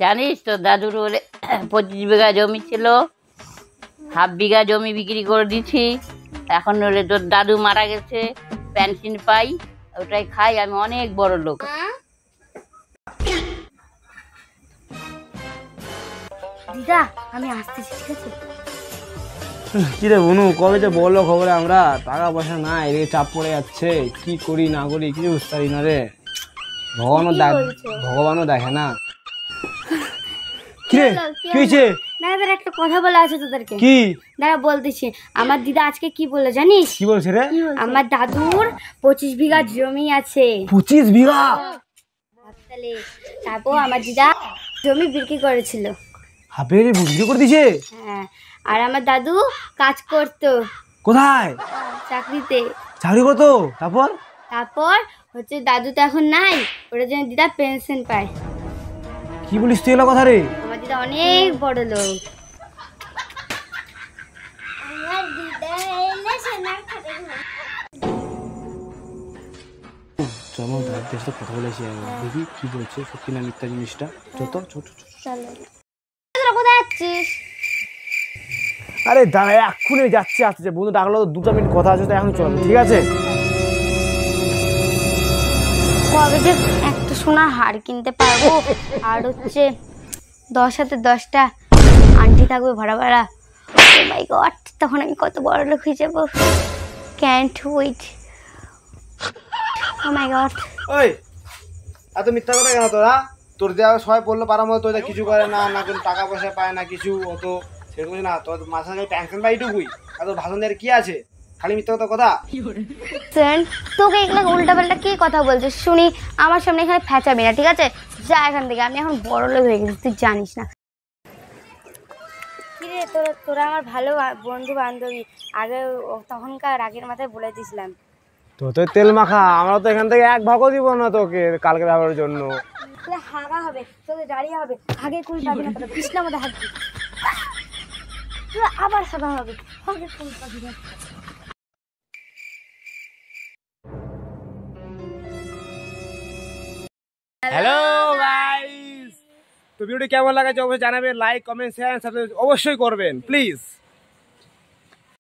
জানিস তো দাদুর বলে 25 বিঘা জমি ছিল, হাফ বিঘা জমি বিক্রি করে দিছি। এখন হলে তোর দাদু মারা গেছে, পেনশন পাই, ওটাই খাই, আমি অনেক বড় লোক। দিদা আমি আসতেছি, ঠিক আছে? কি রে বনু, কবে যে বললো খবরে আমরা টাকা পয়সা নাই রে, চাপ পড়ে যাচ্ছে, কি করি না করি কিছু বুঝতে পারি না রে। ভগবানও দেখে না। কি রে কি হয়েছে? দাদা একটা কথা বলা আছে তোদেরকে। কি? দাদা বলতেছি, আমার দিদা আজকে কি বললো জানিস? কি বলছে রে? আমার দাদুর 25 বিঘা জমি আছে। 25 বিঘা? তারপর আমার দিদা জমি বিক্রি করেছিল। হাফে বিক্রি করে দিছে? হ্যাঁ, আর আমার দাদু কাজ করতো। কোথায়? চাকরিতে। চাকরি করতো? তারপর? তারপর হচ্ছে দাদু তো এখন নাই, ওটার জন্য দিদা পেনশন পায়। কি বলিস তুই এলা কথা রে? আমার দিদা অনেক বড় লোক। চলো দাদুর সাথে কথা বলেছি, দেখি কি বলছে, সত্যি না মিথ্যা জিনিসটা। চলো ছোট চলো। কোথায় যাচ্ছিস? আরে দাঁড়া, এক্ষুনি যাচ্ছে, আসছে, বন্ধু ডাকলো, 2 মিনিট কথা আছে, তো এখন চলো, ঠিক আছে? কবে যে একটা সোনার হার কিনতে পারবো, আর হচ্ছে 10 হাতে 10টা আন্টি থাকবে ভরা ভরা। ও মাই গড, তখন আমি কত বড় লোক হয়ে যাবো। Can't wait. Oh my god. ওই এত মিথ্যা কথা কেন তোরা? তোর দেওয়া সবাই বললো পারার মতো, তোরা কিছু করে না, না কোনো টাকা পয়সা পায় না, কিছু অত সেরকম না। তোর মাঝে পেনশন পাই টুকুই, এত ভাষণ দেওয়ার কি আছে? খালি মিথ্যা কথা। তোকে এগুলো উল্টা পাল্টা কি কথা বলছিস শুনি? আমার সামনে এখানে ফ্যাচাবি না, ঠিক আছে? যা এখান থেকে, আমি এখন বড় লোক হয়ে গেছি, তুই জানিস না। কিরে তোরা আমার ভালো বন্ধু বান্ধবী, আগে তখনকার আগের মাথায় বলে দিয়েছিলাম। তো তেল মাখা, আমরা তো এখান থেকে 1 ভাগও দিব না তোকে কালকে ব্যবহারের জন্য। হাগা হবে, তোদের দাঁড়িয়ে হবে, আগে কুল পাবি না, তোরা কৃষ্ণার মধ্যে হাঁটবি, আবার হাগা হবে, আগে কুল পাবি না। হ্যালো গাইস, তো ভিডিওটি কেমন লাগছে অবশ্যই জানাবেন, লাইক কমেন্ট শেয়ার সাবস্ক্রাইব অবশ্যই করবেন প্লিজ।